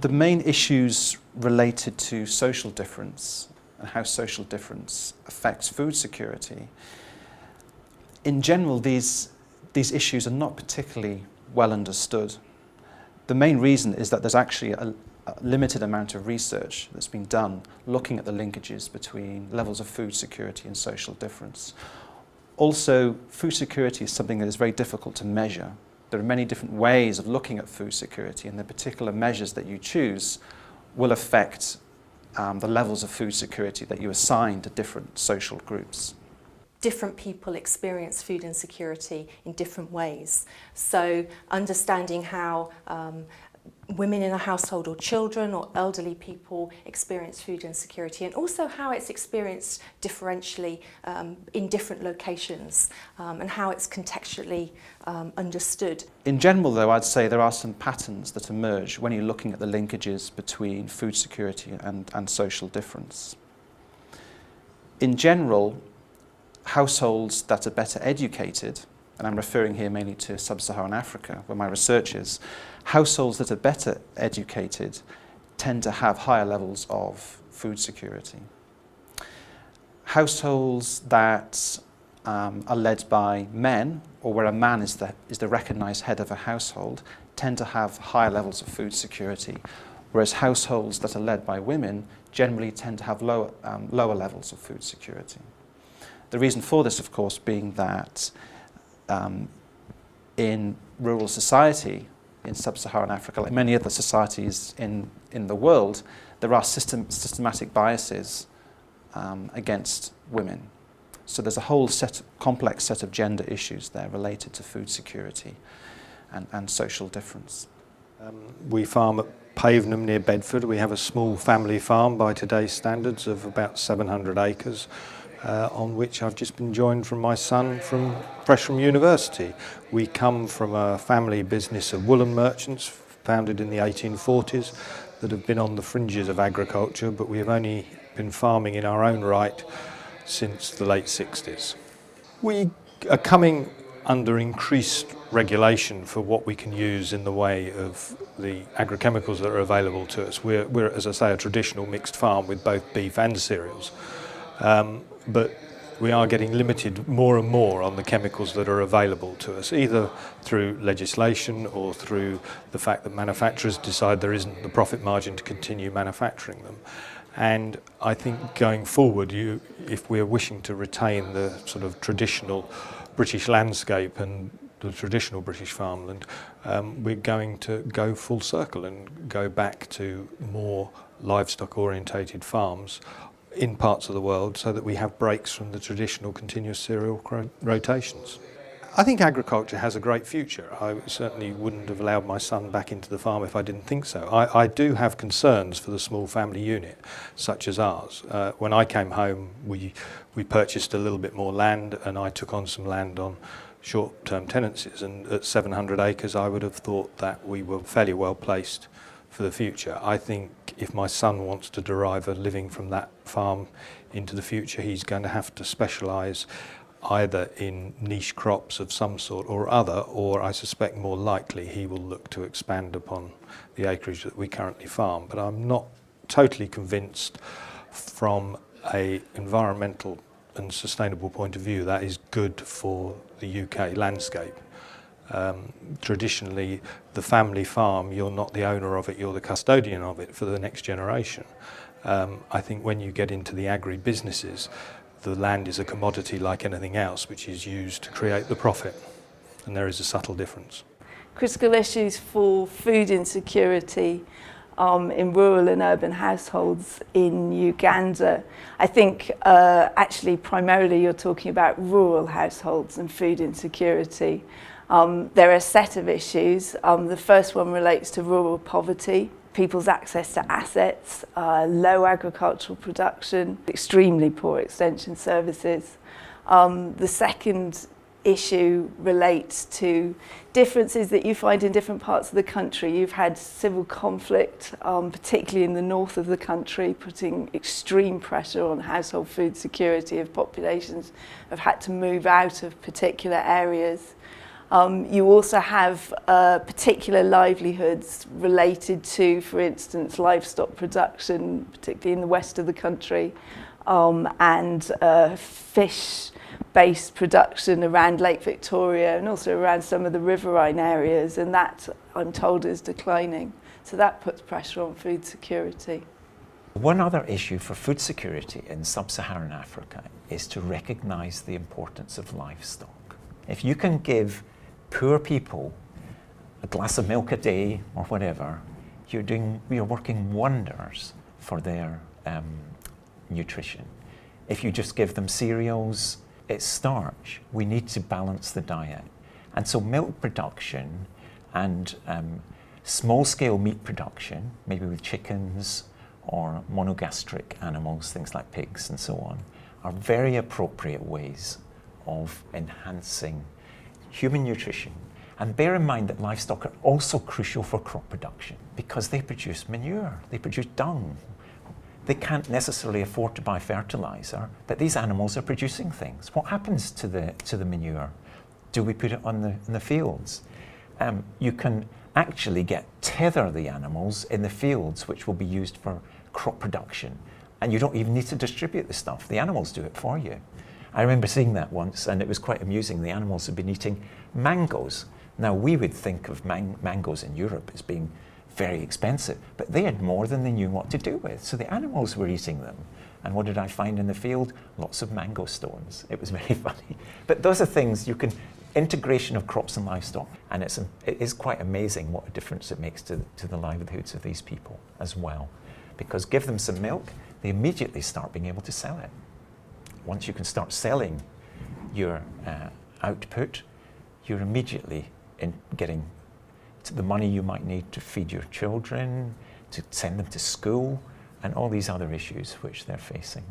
The main issues related to social difference and how social difference affects food security. In general, these issues are not particularly well understood. The main reason is that there's actually a limited amount of research that's been done looking at the linkages between levels of food security and social difference. Also, food security is something that is very difficult to measure. There are many different ways of looking at food security, and the particular measures that you choose will affect the levels of food security that you assign to different social groups. Different people experience food insecurity in different ways. So understanding how women in a household or children or elderly people experience food insecurity, and also how it's experienced differentially in different locations and how it's contextually understood. In general, though, I'd say there are some patterns that emerge when you're looking at the linkages between food security and social difference. In general, households that are better educated, and I'm referring here mainly to sub-Saharan Africa, where my research is, households that are better educated tend to have higher levels of food security. Households that are led by men, or where a man is the recognised head of a household, tend to have higher levels of food security, whereas households that are led by women generally tend to have lower levels of food security. The reason for this, of course, being that in rural society, in sub-Saharan Africa, like many other societies in the world, there are systematic biases against women. So there's a whole complex set of gender issues there related to food security and social difference. We farm at Pavenham near Bedford. We have a small family farm by today's standards of about 700 acres. On which I've just been joined from my son fresh from university. We come from a family business of woolen merchants founded in the 1840s that have been on the fringes of agriculture, but we have only been farming in our own right since the late 60s. We are coming under increased regulation for what we can use in the way of the agrochemicals that are available to us. We're, as I say, a traditional mixed farm with both beef and cereals. But we are getting limited more and more on the chemicals that are available to us, either through legislation or through the fact that manufacturers decide there isn't the profit margin to continue manufacturing them. And I think going forward, if we're wishing to retain the sort of traditional British landscape and the traditional British farmland, we're going to go full circle and go back to more livestock-orientated farms in parts of the world, so that we have breaks from the traditional continuous cereal rotations. I think agriculture has a great future. I certainly wouldn't have allowed my son back into the farm if I didn't think so. I do have concerns for the small family unit, such as ours. When I came home, we purchased a little bit more land, and I took on some land on short-term tenancies, and at 700 acres I would have thought that we were fairly well placed for the future. I think if my son wants to derive a living from that farm into the future, he's going to have to specialise either in niche crops of some sort or other, or I suspect more likely he will look to expand upon the acreage that we currently farm. But I'm not totally convinced from an environmental and sustainable point of view that is good for the UK landscape. Traditionally, the family farm, you're not the owner of it, you're the custodian of it for the next generation. I think when you get into the agri-businesses, the land is a commodity like anything else, which is used to create the profit, and there is a subtle difference. Critical issues for food insecurity in rural and urban households in Uganda. I think actually primarily you're talking about rural households and food insecurity. There are a set of issues. The first one relates to rural poverty, people's access to assets, low agricultural production, extremely poor extension services. The second issue relates to differences that you find in different parts of the country. You've had civil conflict, particularly in the north of the country, putting extreme pressure on household food security if populations have had to move out of particular areas. You also have particular livelihoods related to, for instance, livestock production, particularly in the west of the country, and fish-based production around Lake Victoria and also around some of the riverine areas, and that, I'm told, is declining. So that puts pressure on food security. One other issue for food security in sub-Saharan Africa is to recognise the importance of livestock. If you can give poor people a glass of milk a day or whatever, you're working wonders for their nutrition. If you just give them cereals, it's starch. We need to balance the diet. And so milk production and small-scale meat production, maybe with chickens or monogastric animals, things like pigs and so on, are very appropriate ways of enhancing human nutrition. And bear in mind that livestock are also crucial for crop production because they produce manure, they produce dung. They can't necessarily afford to buy fertilizer, but these animals are producing things. What happens to the manure? Do we put it in the fields? You can actually tether the animals in the fields, which will be used for crop production. And you don't even need to distribute the stuff. The animals do it for you. I remember seeing that once, and it was quite amusing. The animals had been eating mangoes. Now, we would think of mangoes in Europe as being very expensive, but they had more than they knew what to do with. So the animals were eating them. And what did I find in the field? Lots of mango stones. It was very funny. But those are things you can, integration of crops and livestock, and it is quite amazing what a difference it makes to the livelihoods of these people as well. Because give them some milk, they immediately start being able to sell it. Once you can start selling your output, you're immediately getting to the money you might need to feed your children, to send them to school, and all these other issues which they're facing.